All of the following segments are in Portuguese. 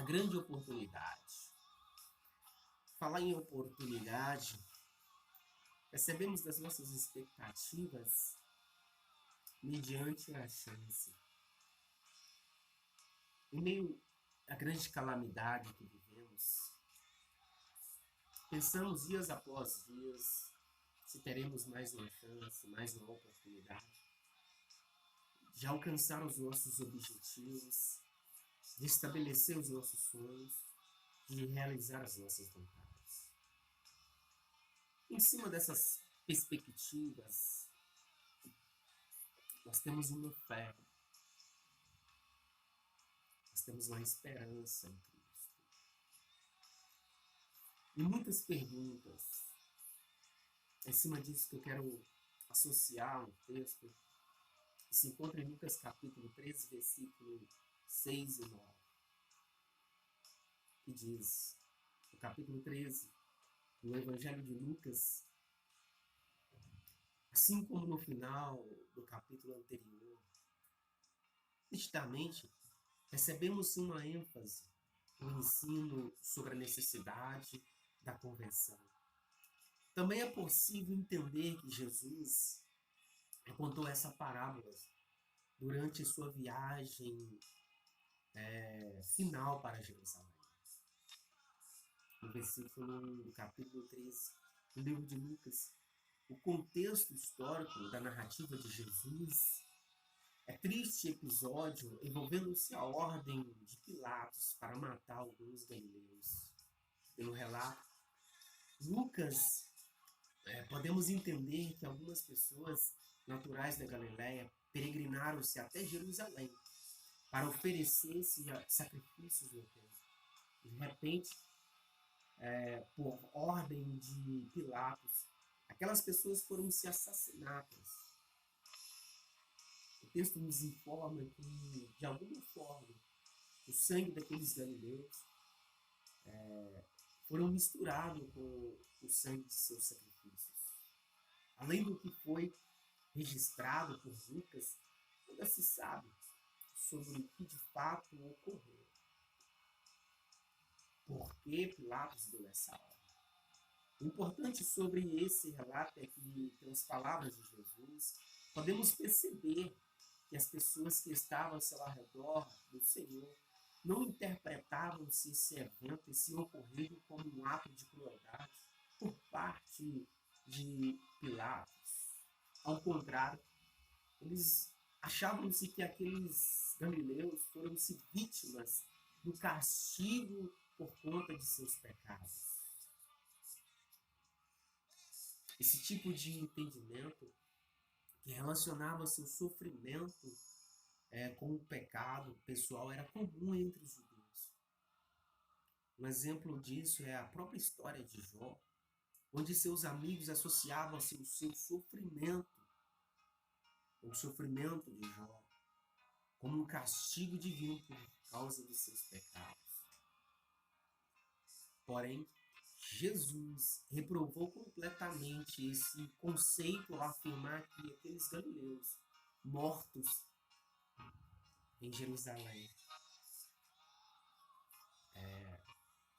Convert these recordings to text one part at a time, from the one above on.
grande oportunidade. Falar em oportunidade, recebemos das nossas expectativas mediante a chance. Em meio à grande calamidade que vivemos, pensamos dias após dias se teremos mais uma chance, mais uma oportunidade de alcançar os nossos objetivos, de estabelecer os nossos sonhos, de realizar as nossas vontades. Em cima dessas perspectivas, nós temos uma fé, nós temos uma esperança em Cristo. E muitas perguntas. É em cima disso que eu quero associar um texto que se encontra em Lucas capítulo 13, versículo 6 e 9, que diz, no capítulo 13 do Evangelho de Lucas, assim como no final do capítulo anterior, nitidamente recebemos uma ênfase no ensino sobre a necessidade da conversão. Também é possível entender que Jesus contou essa parábola durante sua viagem final para Jerusalém. No versículo do capítulo 13 do livro de Lucas, o contexto histórico da narrativa de Jesus é triste episódio envolvendo-se a ordem de Pilatos para matar alguns galileus. Pelo relato, Lucas, podemos entender que algumas pessoas naturais da Galileia peregrinaram-se até Jerusalém para oferecer-se sacrifícios no templo. De repente, por ordem de Pilatos, aquelas pessoas foram se assassinadas. O texto nos informa que, de alguma forma, o sangue daqueles galileus foram misturados com o sangue de seus sacrifícios. Além do que foi registrado por Lucas, nada se sabe sobre o que de fato ocorreu. Por que Pilatos deu essa ordem? O importante sobre esse relato é que, pelas palavras de Jesus, podemos perceber que as pessoas que estavam ao seu redor do Senhor não interpretavam se esse evento, esse ocorrido, como um ato de crueldade por parte de Pilatos. Ao contrário, eles achavam-se que aqueles galileus foram-se vítimas do castigo por conta de seus pecados. Esse tipo de entendimento que relacionava seu sofrimento com o pecado pessoal era comum entre os judeus. Um exemplo disso é a própria história de Jó, onde seus amigos associavam-se o seu sofrimento, o sofrimento de Jó, como um castigo divino por causa dos seus pecados. Porém, Jesus reprovou completamente esse conceito ao afirmar que aqueles galileus mortos em Jerusalém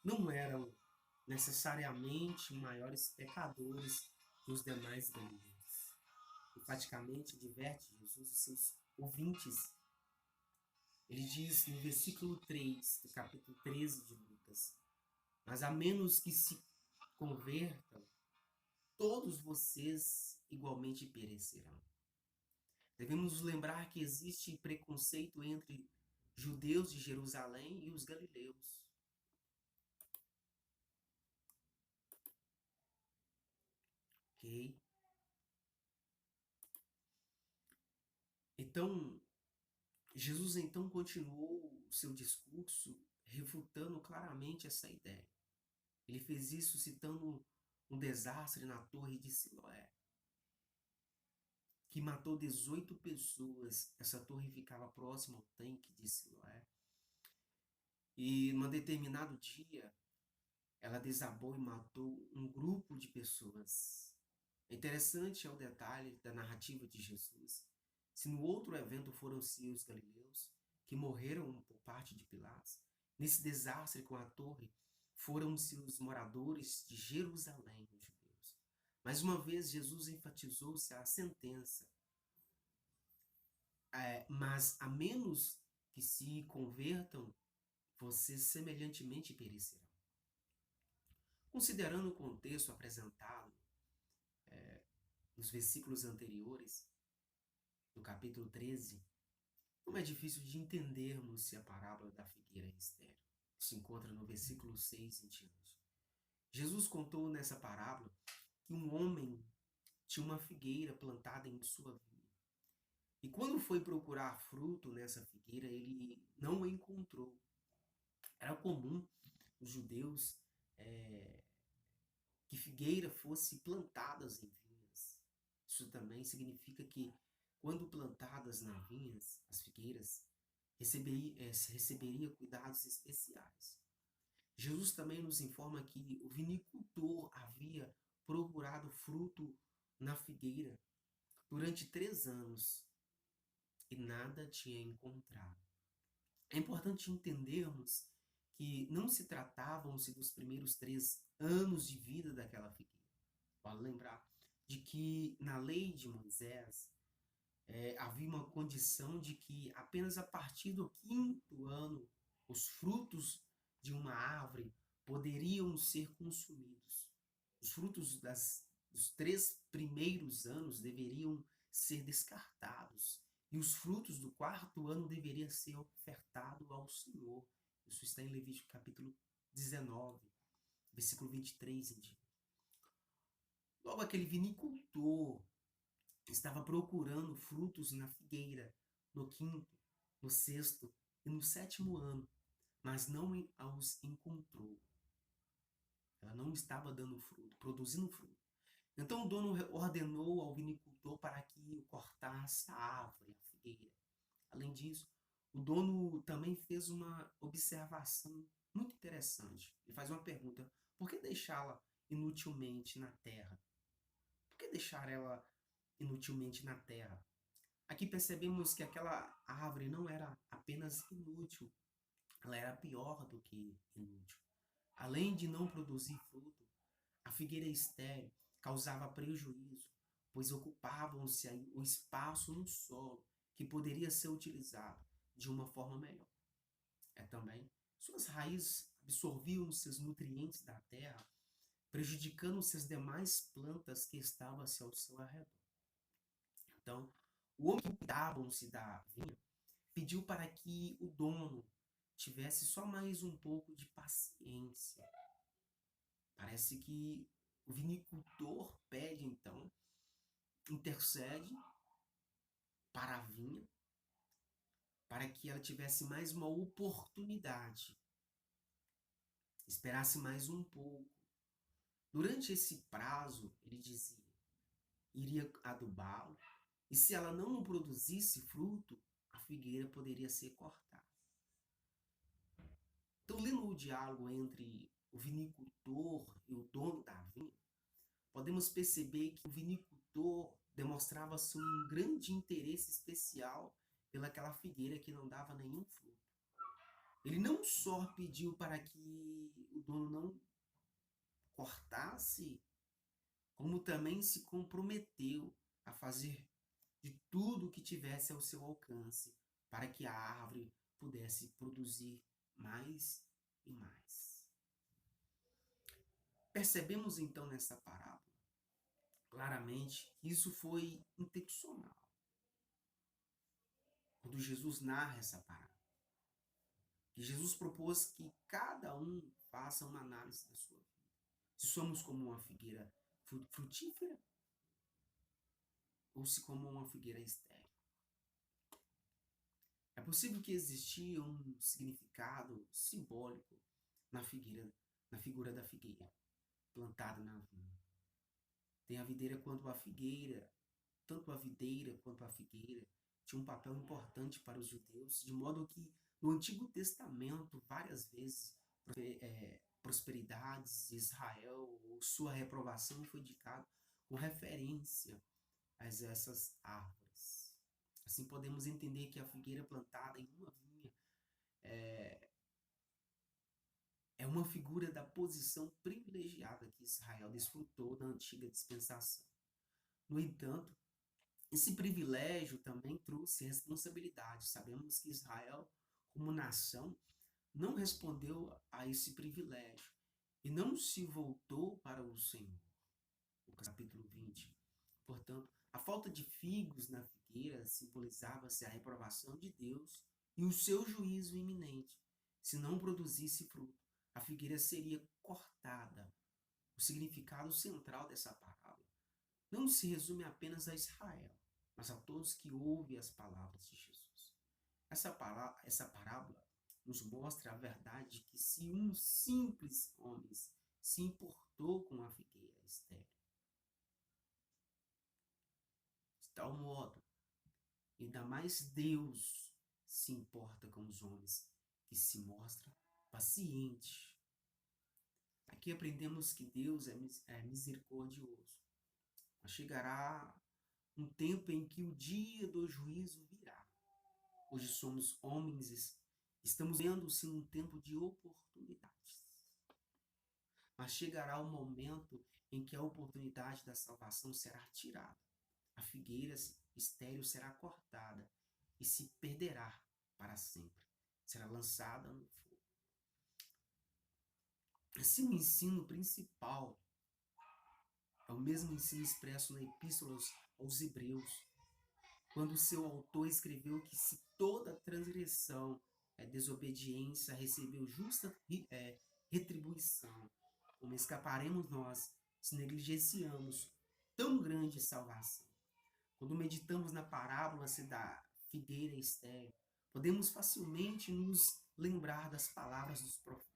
não eram necessariamente maiores pecadores que os demais galileus. Enfaticamente adverte Jesus os seus ouvintes. Ele diz no versículo 3 do capítulo 13 de Lucas: mas a menos que se convertam, todos vocês igualmente perecerão. Devemos lembrar que existe preconceito entre judeus de Jerusalém e os galileus. Ok? Então, Jesus continuou o seu discurso refutando claramente essa ideia. Ele fez isso citando um desastre na torre de Siloé, que matou 18 pessoas. Essa torre ficava próxima ao tanque de Siloé. E num determinado dia, ela desabou e matou um grupo de pessoas. É interessante o detalhe da narrativa de Jesus. Se no outro evento foram-se os galileus, que morreram por parte de Pilatos, Nesse desastre com a torre, foram-se os moradores de Jerusalém, os judeus. Mais uma vez, Jesus enfatizou-se a sentença, mas a menos que se convertam, vocês semelhantemente perecerão. Considerando o contexto apresentado nos versículos anteriores, no capítulo 13, não é difícil de entendermos se a parábola da figueira é estéril. Se encontra no versículo 6 em diante. Jesus contou nessa parábola que um homem tinha uma figueira plantada em sua vinha. E quando foi procurar fruto nessa figueira, ele não a encontrou. Era comum os judeus que figueira fosse plantadas em vinhas. Isso também significa que quando plantadas nas vinhas, as figueiras, receberia cuidados especiais. Jesus também nos informa que o vinicultor havia procurado fruto na figueira durante 3 anos e nada tinha encontrado. É importante entendermos que não se tratavam-se dos primeiros 3 anos de vida daquela figueira. Vale lembrar de que na lei de Moisés havia uma condição de que apenas a partir do 5º ano os frutos de uma árvore poderiam ser consumidos. Os frutos dos 3 primeiros anos deveriam ser descartados. E os frutos do 4º ano deveriam ser ofertados ao Senhor. Isso está em Levítico capítulo 19, versículo 23 em diante. Logo, aquele vinicultor estava procurando frutos na figueira no 5º, no 6º e no 7º ano, mas não os encontrou. Ela não estava dando fruto, produzindo fruto. Então o dono ordenou ao vinicultor para que cortasse a árvore, a figueira. Além disso, o dono também fez uma observação muito interessante. Ele faz uma pergunta: por que deixá-la inutilmente na terra? Por que deixar ela inutilmente na terra? Aqui percebemos que aquela árvore não era apenas inútil, ela era pior do que inútil. Além de não produzir fruto, a figueira estéril causava prejuízo, pois ocupavam-se o espaço no solo que poderia ser utilizado de uma forma melhor. Também, suas raízes absorviam os seus nutrientes da terra, prejudicando-se as demais plantas que estavam ao seu arredor. Então, o homem que cuidava-se da vinha pediu para que o dono tivesse só mais um pouco de paciência. Parece que o vinicultor pede, então, intercede para a vinha, para que ela tivesse mais uma oportunidade, esperasse mais um pouco. Durante esse prazo, ele dizia, iria adubá-lo, e se ela não produzisse fruto, a figueira poderia ser cortada. Então, lendo o diálogo entre o vinicultor e o dono da vinha, podemos perceber que o vinicultor demonstrava-se um grande interesse especial pelaquela figueira que não dava nenhum fruto. Ele não só pediu para que o dono não cortasse, como também se comprometeu a fazer de tudo o que tivesse ao seu alcance para que a árvore pudesse produzir mais e mais. Percebemos então nessa parábola claramente que isso foi intencional. Quando Jesus narra essa parábola, que Jesus propôs que cada um faça uma análise da sua vida. Se somos como uma figueira frutífera ou se como uma figueira estéril. É possível que existia um significado simbólico na figura da figueira, plantada na vinha. Tem a videira quanto a figueira, tanto a videira quanto a figueira tinha um papel importante para os judeus, de modo que no Antigo Testamento, várias vezes, prosperidades de Israel, ou sua reprovação foi indicado com referência a essas árvores. Assim podemos entender que a figueira plantada em uma vinha uma figura da posição privilegiada que Israel desfrutou na antiga dispensação. No entanto, esse privilégio também trouxe responsabilidade. Sabemos que Israel, como nação, não respondeu a esse privilégio e não se voltou para o Senhor. O capítulo 20. Portanto, a falta de figos na figueira simbolizava-se a reprovação de Deus e o seu juízo iminente. Se não produzisse fruto, a figueira seria cortada. O significado central dessa parábola não se resume apenas a Israel, mas a todos que ouvem as palavras de Jesus. Essa parábola nos mostra a verdade de que se um simples homem se importou com a figueira estéril, de tal modo, ainda mais Deus se importa com os homens, que se mostra paciente. Aqui aprendemos que Deus é misericordioso. Mas chegará um tempo em que o dia do juízo virá. Hoje somos homens, estamos vendo-se num tempo de oportunidades. Mas chegará o momento em que a oportunidade da salvação será tirada. A figueira estéril será cortada e se perderá para sempre. Será lançada no fogo. Assim, o ensino principal é o mesmo ensino expresso na Epístola aos Hebreus, quando seu autor escreveu que se toda transgressão é desobediência, recebeu justa retribuição. Como escaparemos nós se negligenciamos tão grande salvação? Quando meditamos na parábola da figueira estéril, podemos facilmente nos lembrar das palavras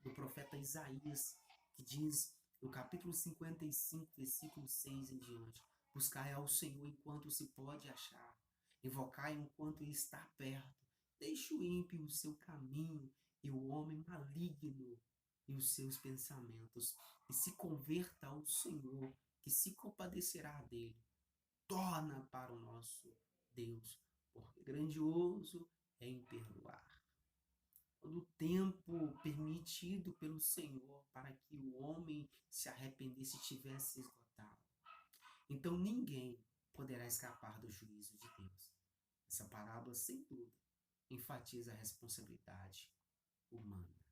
do profeta Isaías, que diz no capítulo 55, versículo 6 em diante: buscai ao Senhor enquanto se pode achar, invocai enquanto ele está perto, deixe o ímpio o seu caminho e o homem maligno e os seus pensamentos, e se converta ao Senhor, que se compadecerá dele. Torna para o nosso Deus, porque grandioso é em perdoar. Quando o tempo permitido pelo Senhor para que o homem se arrependesse tivesse esgotado, então ninguém poderá escapar do juízo de Deus. Essa parábola, sem dúvida, enfatiza a responsabilidade humana.